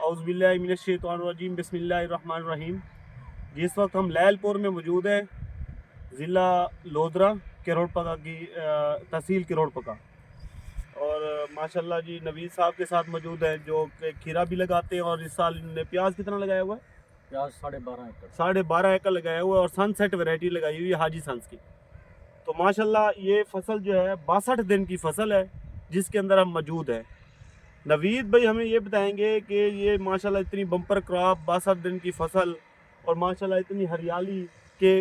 औज़ुबिल्लाहि मिनश्शैतानिर्रजीम बिस्मिल्लाहिर्रहमानिर्रहीम। जिस वक्त हम लैलपुर में मौजूद है, ज़िला लोधरा किरोड़पका की तहसील किरोड़पका, और माशाल्लाह जी नवीद साहब के साथ मौजूद है जो कि खीरा भी लगाते हैं। और इस साल इन्होंने प्याज कितना लगाया हुआ है? प्याज 12.5 एकड़। 12.5 एकड़ लगाया हुआ है और सनसेट वैरायटी लगाई हुई है हाजी सन्स की। तो माशाल्लाह ये फसल जो है 62 दिन की फसल है जिसके अंदर हम मौजूद है। नवीद भाई हमें ये बताएंगे कि ये माशाल्लाह इतनी बम्पर क्रॉप 62 दिन की फसल और माशाल्लाह इतनी हरियाली के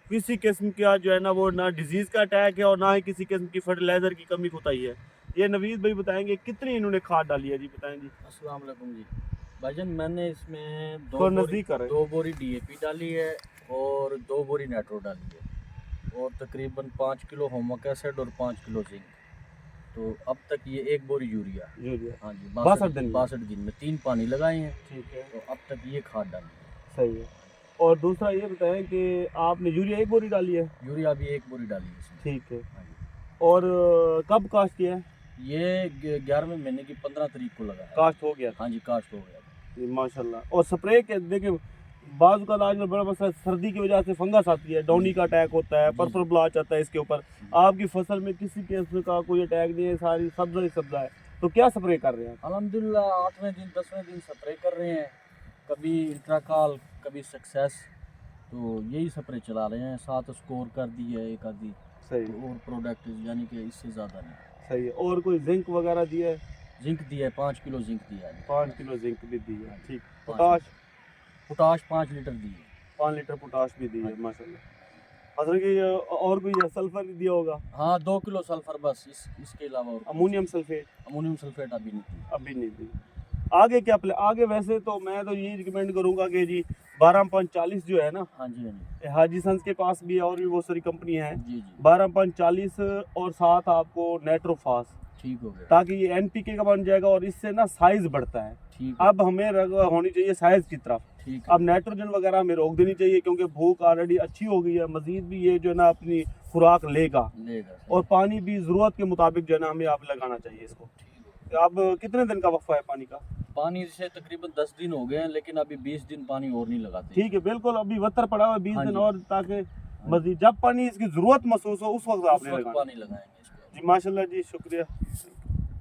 किसी किस्म का जो है ना वो ना डिजीज़ का अटैक है और ना ही किसी किस्म की फर्टिलाइज़र की कमी कोताही है। ये नवीद भाई बताएंगे कितनी इन्होंने खाद डाली है जी, बताएं जी। अस्सलाम वालेकुम जी भाईजान, मैंने इसमें तो नज़दीक कर रहे हैं। 2 बोरी DAP डाली है और 2 बोरी नाइट्रो डाली है और तकरीबन 5 किलो होमक एसिड और 5 किलो जिंक। तो अब तक ये 1 बोरी यूरिया। हाँ जी, 62 दिन में 3 पानी लगाए हैं। ठीक है, तो अब तक ये खाद डाली है। सही है। और दूसरा ये बताएं कि आपने यूरिया 1 बोरी डाली है? यूरिया भी 1 बोरी डाली है इसमें। ठीक है। हाँ जी। और कब कास्ट किया है? ये 11वें महीने की 15 तारीख को लगाया। कास्ट हो गया? हाँ जी, कास्ट हो गया। जी माशाल्लाह। और स्प्रे के देखिए बाजू का आज बड़ा मसला सर्दी की वजह से फंगस आती है, डाउनी का अटैक होता है, पर्पल ब्लॉच आता है इसके ऊपर। आपकी फसल में किसी किस्म का कोई अटैक नहीं है, सारी सब्जा ही सब्जा है। तो क्या स्प्रे कर रहे हैं? अल्हम्दुलिल्लाह 8वें दिन 10वें दिन स्प्रे कर रहे हैं, कभी इंट्राकाल कभी सक्सेस, तो यही स्प्रे चला रहे हैं। साथ स्कोर कर दी है एक आधी। सही तो और प्रोडक्ट यानी कि इससे ज़्यादा नहीं। सही है। और कोई जिंक वगैरह दिया है? जिंक दिया है, 5 किलो जिंक दिया है। 5 किलो जिंक भी दी है। ठीक। 5 5 लीटर दी है। 5 लीटर पोटाश भी दी है माशाल्लाह। हजरत की और कोई सल्फर दिया होगा? हाँ, 2 किलो सल्फर बस, इसके अलावा और अमोनियम सल्फेट? अमोनियम सल्फेट अभी नहीं दी। अभी नहीं दी। आगे क्या प्लान? आगे वैसे तो मैं तो यही रिकमेंड करूंगा कि जी 12/5/40 जो है ना, हाँ जी, हाँ जी, हाजी सन्स के पास भी है और भी बहुत सारी कंपनी है। जी जी, 12/5/40 और साथ आपको नाइट्रोफास, ठीक हो गया। ताकि ये NPK का बन जाएगा और इससे ना साइज बढ़ता है। ठीक, अब हमें होनी चाहिए साइज की तरफ। ठीक। अब नाइट्रोजन वगैरह हमें रोक देनी चाहिए क्योंकि भूख ऑलरेडी अच्छी हो गई है। मजीद भी ये जो है ना अपनी खुराक लेगा और पानी भी ज़रूरत के मुताबिक जो है ना हमें आप लगाना चाहिए इसको। अब कितने दिन का वक्फा है पानी का? पानी से तकरीबन 10 दिन हो गए हैं, लेकिन अभी 20 दिन पानी और नहीं लगाते। ठीक है, बिल्कुल अभी वतर पड़ा हुआ है 20 हाँ दिन जी। और, ताकि मजीद जब पानी इसकी ज़रूरत महसूस हो उस वक्त आपने पानी लगाएंगे इसको। जी माशाल्लाह जी, शुक्रिया।